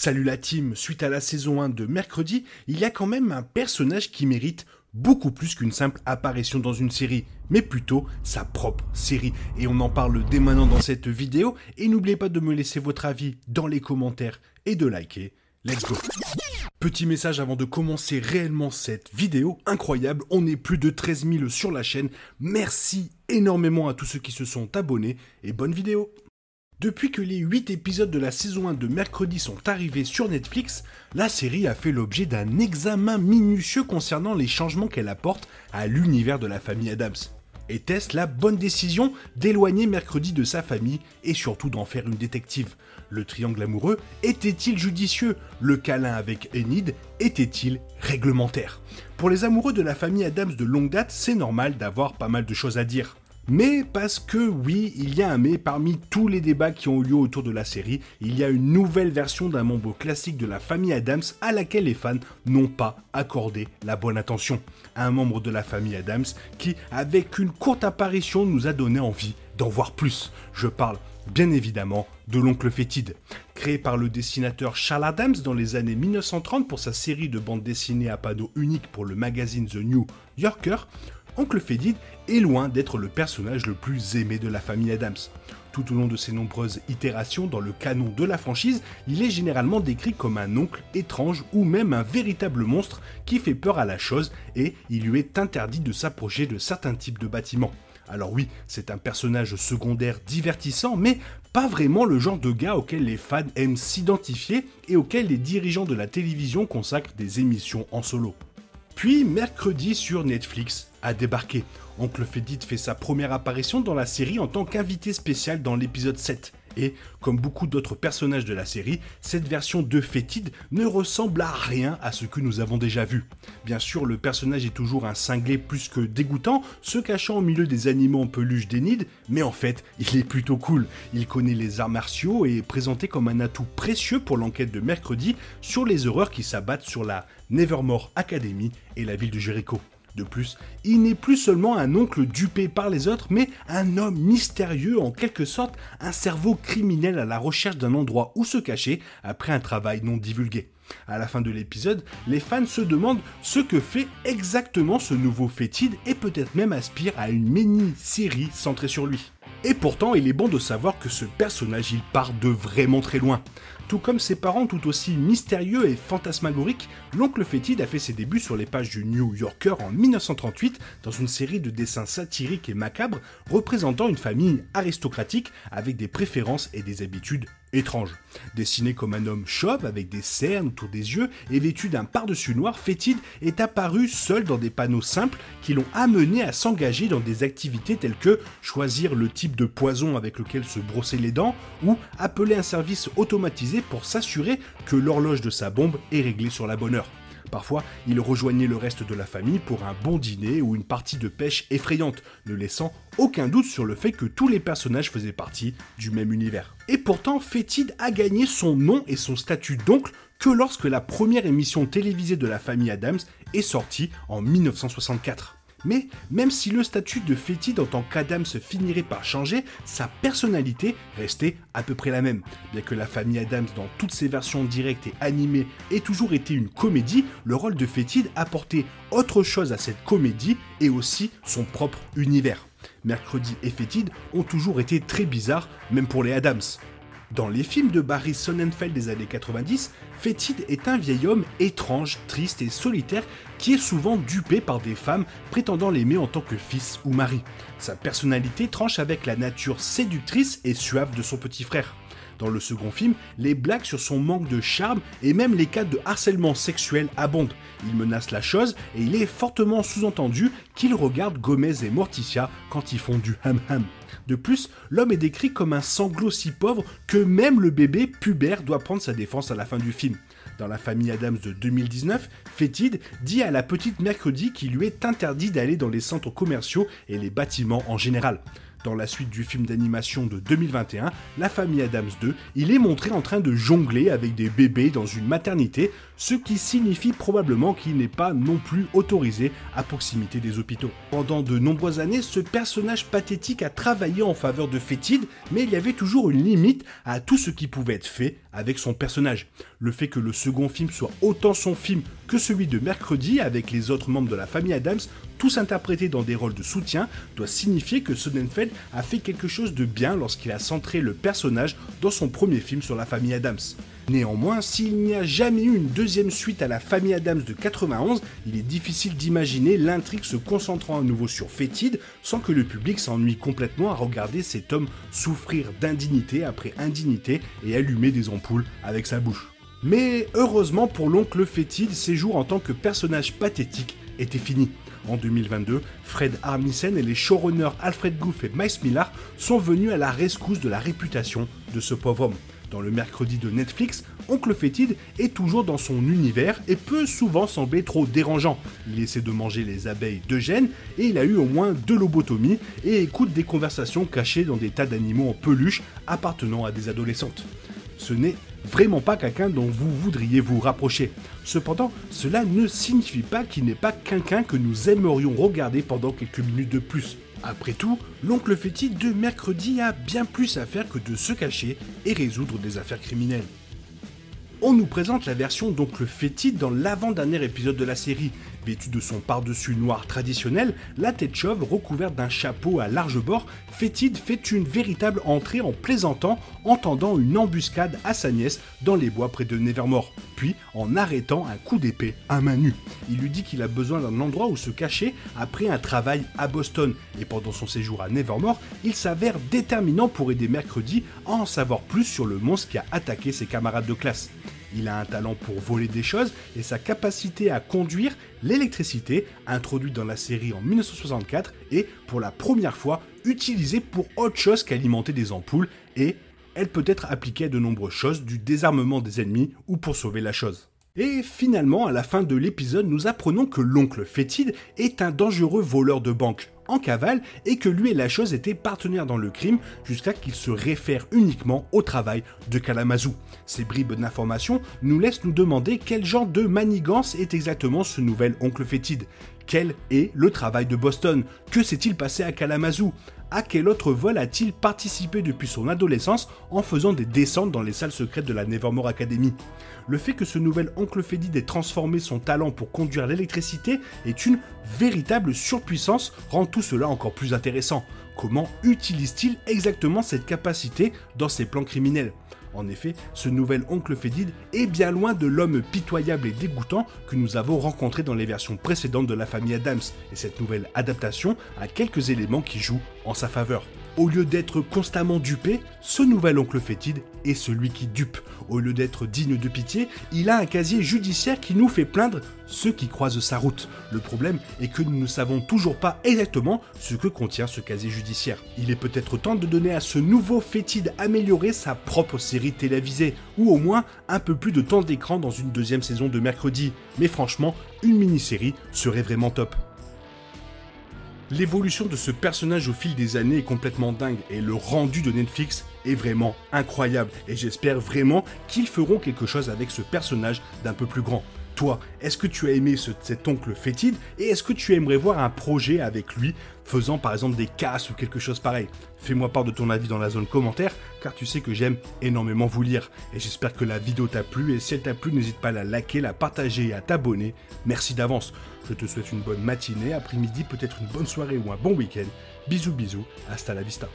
Salut la team, suite à la saison 1 de Mercredi, il y a quand même un personnage qui mérite beaucoup plus qu'une simple apparition dans une série, mais plutôt sa propre série. Et on en parle dès maintenant dans cette vidéo, et n'oubliez pas de me laisser votre avis dans les commentaires et de liker. Let's go! Petit message avant de commencer réellement cette vidéo incroyable, on est plus de 13 000 sur la chaîne, merci énormément à tous ceux qui se sont abonnés, et bonne vidéo! Depuis que les 8 épisodes de la saison 1 de Mercredi sont arrivés sur Netflix, la série a fait l'objet d'un examen minutieux concernant les changements qu'elle apporte à l'univers de la famille Addams. Était-ce la bonne décision d'éloigner Mercredi de sa famille et surtout d'en faire une détective? Le triangle amoureux était-il judicieux? Le câlin avec Enid était-il réglementaire? Pour les amoureux de la famille Addams de longue date, c'est normal d'avoir pas mal de choses à dire. Mais parce que oui, il y a un mais parmi tous les débats qui ont eu lieu autour de la série, il y a une nouvelle version d'un membre classique de la famille Addams à laquelle les fans n'ont pas accordé la bonne attention. Un membre de la famille Addams qui, avec une courte apparition, nous a donné envie d'en voir plus. Je parle bien évidemment de l'oncle fétide. Créé par le dessinateur Charles Addams dans les années 1930 pour sa série de bandes dessinées à panneaux uniques pour le magazine The New Yorker, Oncle Fétide est loin d'être le personnage le plus aimé de la famille Addams. Tout au long de ses nombreuses itérations dans le canon de la franchise, il est généralement décrit comme un oncle étrange ou même un véritable monstre qui fait peur à la chose et il lui est interdit de s'approcher de certains types de bâtiments. Alors oui, c'est un personnage secondaire divertissant, mais pas vraiment le genre de gars auquel les fans aiment s'identifier et auquel les dirigeants de la télévision consacrent des émissions en solo. Puis Mercredi sur Netflix a débarqué. Oncle Fétide fait sa première apparition dans la série en tant qu'invité spécial dans l'épisode 7. Et, comme beaucoup d'autres personnages de la série, cette version de Fétide ne ressemble à rien à ce que nous avons déjà vu. Bien sûr, le personnage est toujours un cinglé plus que dégoûtant, se cachant au milieu des animaux en peluche d'Enid, mais en fait, il est plutôt cool. Il connaît les arts martiaux et est présenté comme un atout précieux pour l'enquête de Mercredi sur les horreurs qui s'abattent sur la Nevermore Academy et la ville de Jericho. De plus, il n'est plus seulement un oncle dupé par les autres, mais un homme mystérieux, en quelque sorte un cerveau criminel à la recherche d'un endroit où se cacher après un travail non divulgué. À la fin de l'épisode, les fans se demandent ce que fait exactement ce nouveau Fétide et peut-être même aspire à une mini-série centrée sur lui. Et pourtant, il est bon de savoir que ce personnage, il part de vraiment très loin. Tout comme ses parents tout aussi mystérieux et fantasmagoriques, l'oncle Fétide a fait ses débuts sur les pages du New Yorker en 1938 dans une série de dessins satiriques et macabres représentant une famille aristocratique avec des préférences et des habitudes étranges. Dessiné comme un homme chauve avec des cernes autour des yeux et vêtu d'un par-dessus noir, Fétide est apparu seul dans des panneaux simples qui l'ont amené à s'engager dans des activités telles que choisir le type de poison avec lequel se brosser les dents ou appeler un service automatisé pour s'assurer que l'horloge de sa bombe est réglée sur la bonne heure. Parfois, il rejoignait le reste de la famille pour un bon dîner ou une partie de pêche effrayante, ne laissant aucun doute sur le fait que tous les personnages faisaient partie du même univers. Et pourtant, Fétide a gagné son nom et son statut d'oncle que lorsque la première émission télévisée de la famille Addams est sortie en 1964. Mais même si le statut de Fétide en tant qu'Addams finirait par changer, sa personnalité restait à peu près la même. Bien que la famille Addams dans toutes ses versions directes et animées ait toujours été une comédie, le rôle de Fétide apportait autre chose à cette comédie et aussi son propre univers. Mercredi et Fétide ont toujours été très bizarres, même pour les Addams. Dans les films de Barry Sonnenfeld des années 90, Fétide est un vieil homme étrange, triste et solitaire qui est souvent dupé par des femmes prétendant l'aimer en tant que fils ou mari. Sa personnalité tranche avec la nature séductrice et suave de son petit frère. Dans le second film, les blagues sur son manque de charme et même les cas de harcèlement sexuel abondent. Il menace la chose et il est fortement sous-entendu qu'il regarde Gomez et Morticia quand ils font du ham-ham. De plus, l'homme est décrit comme un sanglot si pauvre que même le bébé pubère doit prendre sa défense à la fin du film. Dans la famille Addams de 2019, Fétide dit à la petite Mercredi qu'il lui est interdit d'aller dans les centres commerciaux et les bâtiments en général. Dans la suite du film d'animation de 2021, La famille Addams 2, il est montré en train de jongler avec des bébés dans une maternité, ce qui signifie probablement qu'il n'est pas non plus autorisé à proximité des hôpitaux. Pendant de nombreuses années, ce personnage pathétique a travaillé en faveur de Fétide, mais il y avait toujours une limite à tout ce qui pouvait être fait avec son personnage. Le fait que le second film soit autant son film que celui de mercredi avec les autres membres de la famille Addams, tous interprétés dans des rôles de soutien, doit signifier que Sonnenfeld a fait quelque chose de bien lorsqu'il a centré le personnage dans son premier film sur la famille Addams. Néanmoins, s'il n'y a jamais eu une deuxième suite à la famille Addams de 91, il est difficile d'imaginer l'intrigue se concentrant à nouveau sur Fétide sans que le public s'ennuie complètement à regarder cet homme souffrir d'indignité après indignité et allumer des ampoules avec sa bouche. Mais heureusement pour l'oncle Fétide, ses jours en tant que personnage pathétique étaient finis. En 2022, Fred Armisen et les showrunners Alfred Gough et Miles Millar sont venus à la rescousse de la réputation de ce pauvre homme. Dans le mercredi de Netflix, Oncle Fétide est toujours dans son univers et peut souvent sembler trop dérangeant. Il essaie de manger les abeilles d'Eugène et il a eu au moins 2 lobotomies et écoute des conversations cachées dans des tas d'animaux en peluche appartenant à des adolescentes. Ce n'est vraiment pas quelqu'un dont vous voudriez vous rapprocher. Cependant, cela ne signifie pas qu'il n'est pas quelqu'un que nous aimerions regarder pendant quelques minutes de plus. Après tout, l'oncle Fétide de mercredi a bien plus à faire que de se cacher et résoudre des affaires criminelles. On nous présente la version d'oncle Fétide dans l'avant-dernier épisode de la série. Vêtu de son pardessus noir traditionnel, la tête chauve recouverte d'un chapeau à large bord, Fétide fait une véritable entrée en plaisantant en tendant une embuscade à sa nièce dans les bois près de Nevermore, puis en arrêtant un coup d'épée à main nue. Il lui dit qu'il a besoin d'un endroit où se cacher après un travail à Boston, et pendant son séjour à Nevermore, il s'avère déterminant pour aider Mercredi à en savoir plus sur le monstre qui a attaqué ses camarades de classe. Il a un talent pour voler des choses et sa capacité à conduire l'électricité, introduite dans la série en 1964, est pour la première fois utilisée pour autre chose qu'alimenter des ampoules et elle peut être appliquée à de nombreuses choses, du désarmement des ennemis ou pour sauver la chose. Et finalement, à la fin de l'épisode, nous apprenons que l'oncle Fétide est un dangereux voleur de banque en cavale et que lui et la chose étaient partenaires dans le crime jusqu'à qu'il se réfère uniquement au travail de Kalamazoo. Ces bribes d'informations nous laissent nous demander quel genre de manigance est exactement ce nouvel oncle Fétide. Quel est le travail de Boston? Que s'est-il passé à Kalamazoo? À quel autre vol a-t-il participé depuis son adolescence en faisant des descentes dans les salles secrètes de la Nevermore Academy? Le fait que ce nouvel oncle Fétide ait transformé son talent pour conduire l'électricité est une véritable surpuissance, rend tout cela encore plus intéressant. Comment utilise-t-il exactement cette capacité dans ses plans criminels? En effet, ce nouvel oncle Fétide est bien loin de l'homme pitoyable et dégoûtant que nous avons rencontré dans les versions précédentes de la famille Addams, et cette nouvelle adaptation a quelques éléments qui jouent en sa faveur. Au lieu d'être constamment dupé, ce nouvel oncle Fétide est celui qui dupe. Au lieu d'être digne de pitié, il a un casier judiciaire qui nous fait plaindre ceux qui croisent sa route. Le problème est que nous ne savons toujours pas exactement ce que contient ce casier judiciaire. Il est peut-être temps de donner à ce nouveau Fétide amélioré sa propre série télévisée, ou au moins un peu plus de temps d'écran dans une deuxième saison de mercredi. Mais franchement, une mini-série serait vraiment top. L'évolution de ce personnage au fil des années est complètement dingue et le rendu de Netflix est vraiment incroyable et j'espère vraiment qu'ils feront quelque chose avec ce personnage d'un peu plus grand. Toi, est-ce que tu as aimé cet oncle Fétide et est-ce que tu aimerais voir un projet avec lui faisant par exemple des casses ou quelque chose pareil? Fais-moi part de ton avis dans la zone commentaire car tu sais que j'aime énormément vous lire et j'espère que la vidéo t'a plu et si elle t'a plu n'hésite pas à la liker, la partager et à t'abonner. Merci d'avance. Je te souhaite une bonne matinée, après-midi, peut-être une bonne soirée ou un bon week-end. Bisous bisous, hasta la vista.